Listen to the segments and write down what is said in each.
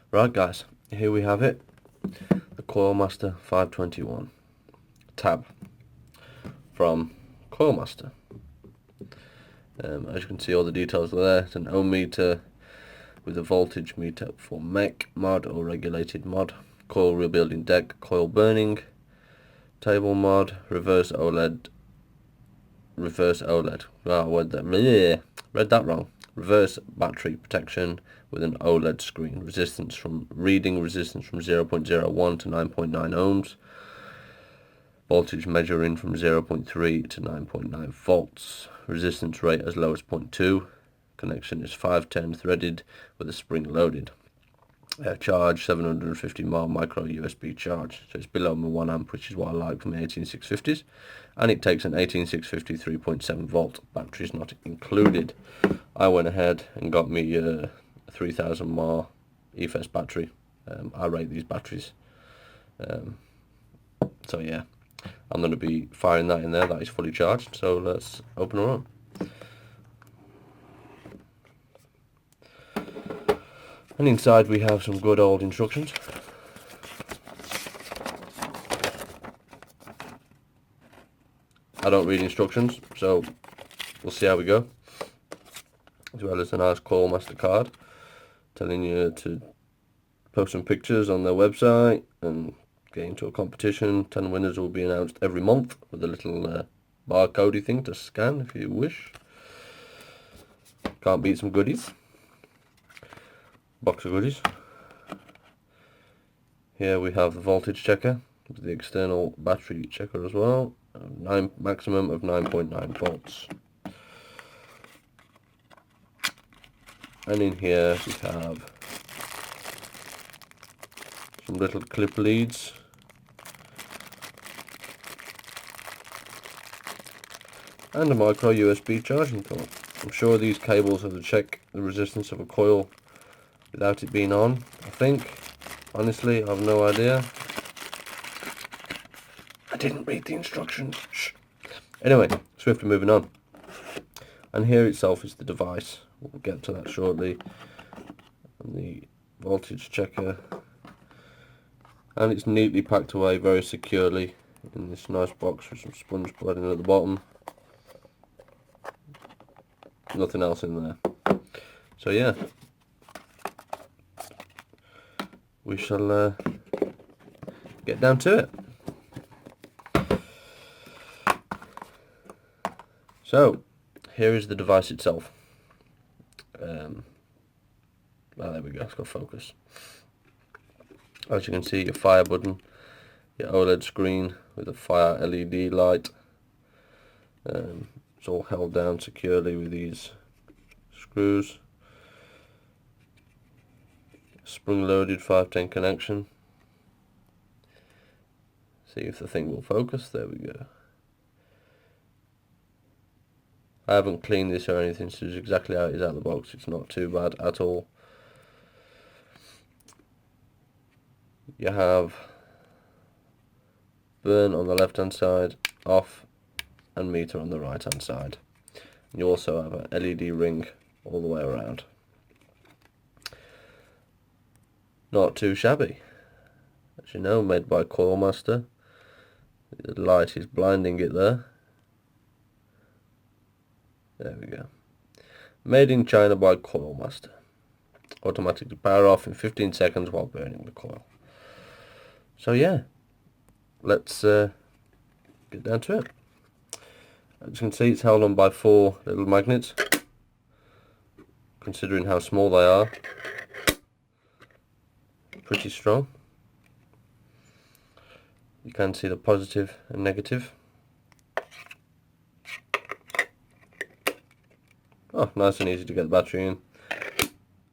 Right guys, here we have it, the Coil Master 521 tab from Coil Master. As you can see, all the details are there. It's an ohm meter with a voltage meter for mech mod or regulated mod, coil rebuilding deck, coil burning, table mod, reverse OLED. Oh, read that wrong. Reverse battery protection with an OLED screen. Resistance from 0.01 to 9.9 ohms. Voltage measuring from 0.3 to 9.9 volts. Resistance rate as low as 0.2. Connection is 510 threaded with a spring loaded. Charge 750 micro USB charge, so it's below my 1 amp, which is what I like from the 18650s, and it takes an 18650 3.7 volt. Batteries not included. I went ahead and got me a 3000 mAh EFS battery. I rate these batteries, so yeah, I'm going to be firing that in there. That is fully charged, so let's open her up. And inside we have some good old instructions. I don't read instructions, so we'll see how we go. As well as a nice Coil Master card telling you to post some pictures on their website and get into a competition. 10 winners will be announced every month with a little barcodey thing to scan if you wish. Can't beat some goodies. Box of goodies. Here we have the voltage checker with the external battery checker as well. Maximum of 9.9 volts. And in here we have some little clip leads. And a micro USB charging port. I'm sure these cables are to check the resistance of a coil without it being on, I think. Honestly, I have no idea. I didn't read the instructions. Shh. Anyway, swiftly moving on. And here itself is the device. We'll get to that shortly. And the voltage checker. And it's neatly packed away very securely in this nice box with some sponge padding at the bottom. Nothing else in there. So yeah, we shall get down to it. So here is the device itself. There we go, it's got focus. As you can see, your fire button, your OLED screen with a fire LED light. It's all held down securely with these screws. Spring loaded 510 connection. See if the thing will focus. There we go. I haven't cleaned this or anything, so it's exactly how it is out of the box. It's not too bad at all. You have burn on the left hand side, off, and meter on the right hand side. And you also have an LED ring all the way around. Not too shabby. As you know, made by Coil Master. The light is blinding it there. There we go. Made in China by Coil Master. Automatically power off in 15 seconds while burning the coil. So yeah, let's get down to it. As you can see, it's held on by 4 little magnets. Considering how small they are, pretty strong. You can see the positive and negative. Oh, nice and easy to get the battery in.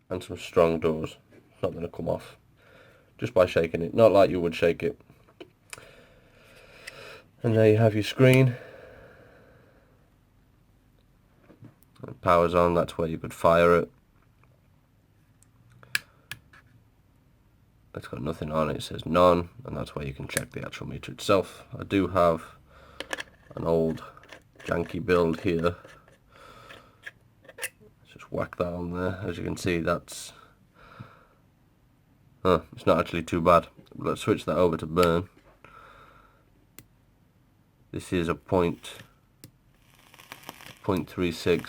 And some strong doors. It's not going to come off just by shaking it, not like you would shake it. And there you have your screen. It powers on, that's where you could fire it. It's got nothing on it, it says none, and that's where you can check the actual meter itself. I do have an old janky build here. Let's just whack that on there. As you can see, that's It's not actually too bad. Let's switch that over to burn. This is a 0.36.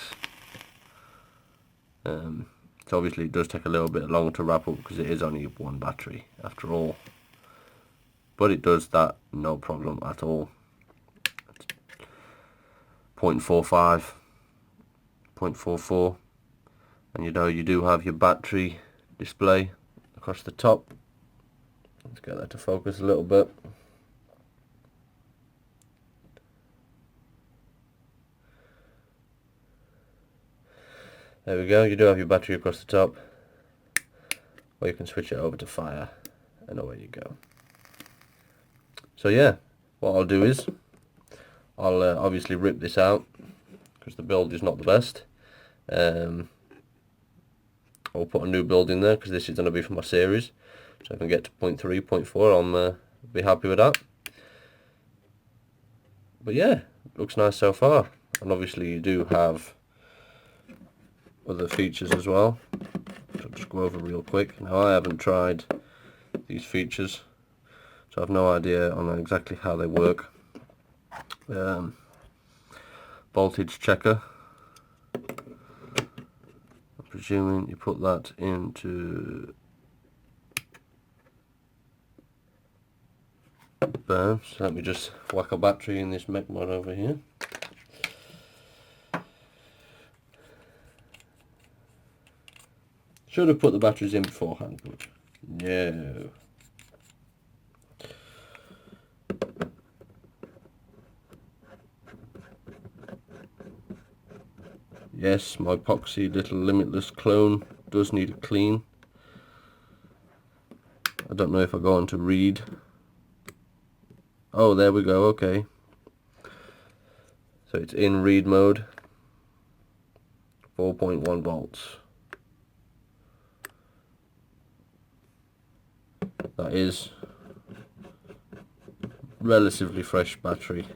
So obviously it does take a little bit longer to wrap up because it is only one battery after all. But it does that no problem at all. 0.45, 0.44, and you know you do have your battery display across the top. Let's get that to focus a little bit. There we go, you do have your battery across the top, or you can switch it over to fire, and away you go. So yeah, what I'll do is, I'll obviously rip this out, because the build is not the best. I'll put a new build in there, because this is going to be for my series, so I can get to 0.3, 0.4, I'll be happy with that. But yeah, looks nice so far, and obviously you do have other features as well. So I'll just go over real quick. Now I haven't tried these features, so I have no idea on exactly how they work. Voltage checker. I'm presuming you put that into burn. So let me just whack a battery in this mech mod over here. Should have put the batteries in beforehand, but no. Yes, my epoxy little limitless clone does need a clean. I don't know if I go on to read. Oh, there we go, okay. So it's in read mode. 4.1 volts. That is relatively fresh battery.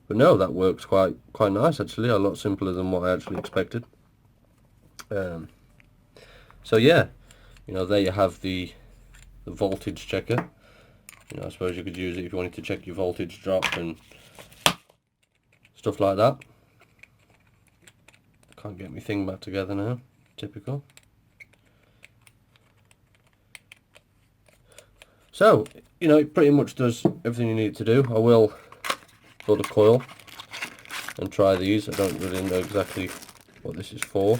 But no, that works quite nice actually. A lot simpler than what I actually expected. So yeah, you know, there you have the voltage checker. You know, I suppose you could use it if you wanted to check your voltage drop and stuff like that. Can't get my thing back together now. Typical. So, you know, it pretty much does everything you need it to do. I will build a coil and try these. I don't really know exactly what this is for.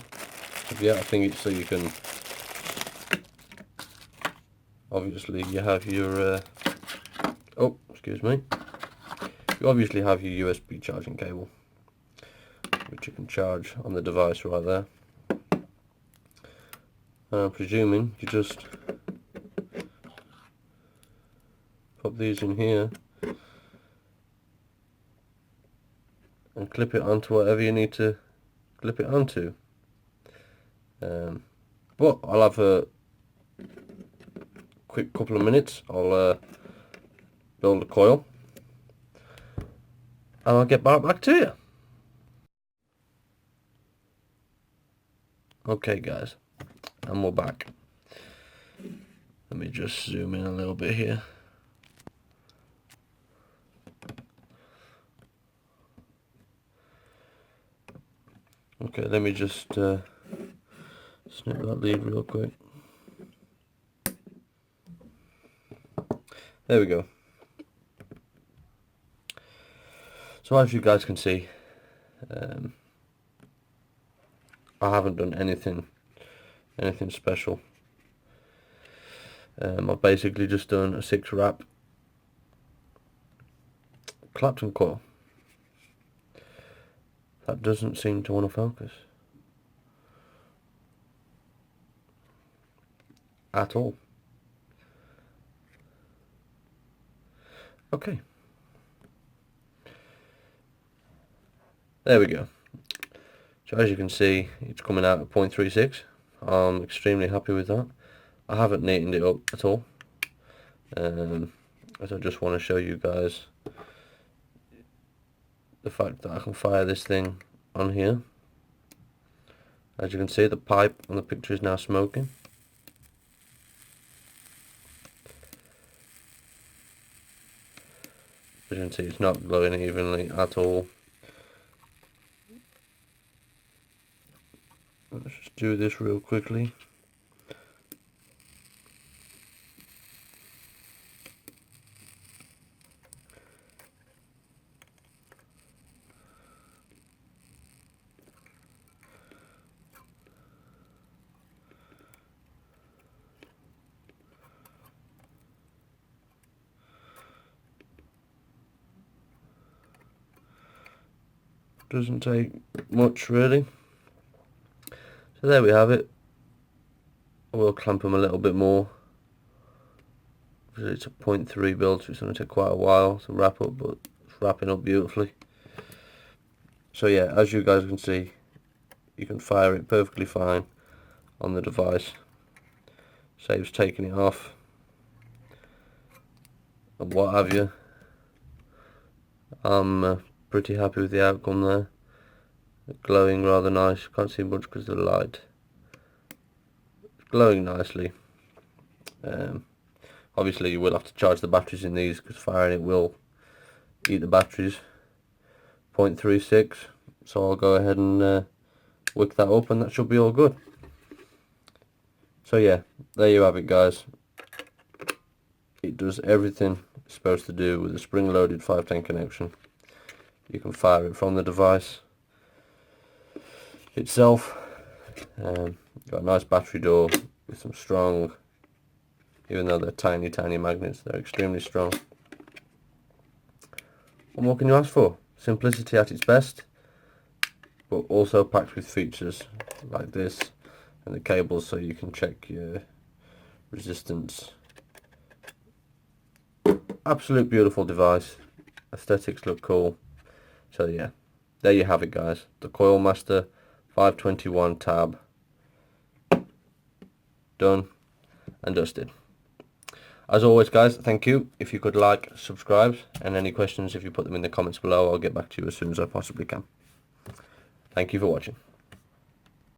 But yeah, I think it's so you can, obviously you have your, oh, excuse me. You obviously have your USB charging cable, which you can charge on the device right there. I'm presuming you just pop these in here and clip it onto whatever you need to clip it onto. But I'll have a quick couple of minutes. I'll build a coil and I'll get back to you. Okay guys, and we're back. Let me just zoom in a little bit here. Okay, let me just snip that lead real quick. There we go. So as you guys can see, I haven't done anything special. I've basically just done a 6 wrap Clapton coil. That doesn't seem to want to focus at all. Okay. There we go. So as you can see, it's coming out at 0.36. I'm extremely happy with that. I haven't neatened it up at all, as I just want to show you guys the fact that I can fire this thing on here As you can see, the pipe on the picture is now smoking. As you can see, it's not glowing evenly at all. Let's just do this real quickly. Doesn't take much really. So there we have it. I will clamp them a little bit more. It's a 0.3 build, so it's going to take quite a while to wrap up, but it's wrapping up beautifully. So yeah, as you guys can see, you can fire it perfectly fine on the device. Saves taking it off and what have you. I'm pretty happy with the outcome there. Glowing rather nice. Can't see much because of the light. It's glowing nicely. Obviously you will have to charge the batteries in these because firing it will eat the batteries. 0.36, so I'll go ahead and wick that up and that should be all good. So yeah, there you have it guys. It does everything it's supposed to do with a spring-loaded 510 connection. You can fire it from the device itself. Got a nice battery door with some strong, even though they're tiny magnets, they're extremely strong. What more can you ask for? Simplicity at its best, but also packed with features like this and the cables so you can check your resistance. Absolute beautiful device. Aesthetics look cool. So yeah, there you have it guys. The Coil Master 521 tab. Done and dusted. As always guys, thank you. If you could like, subscribe, and any questions, if you put them in the comments below, I'll get back to you as soon as I possibly can. Thank you for watching.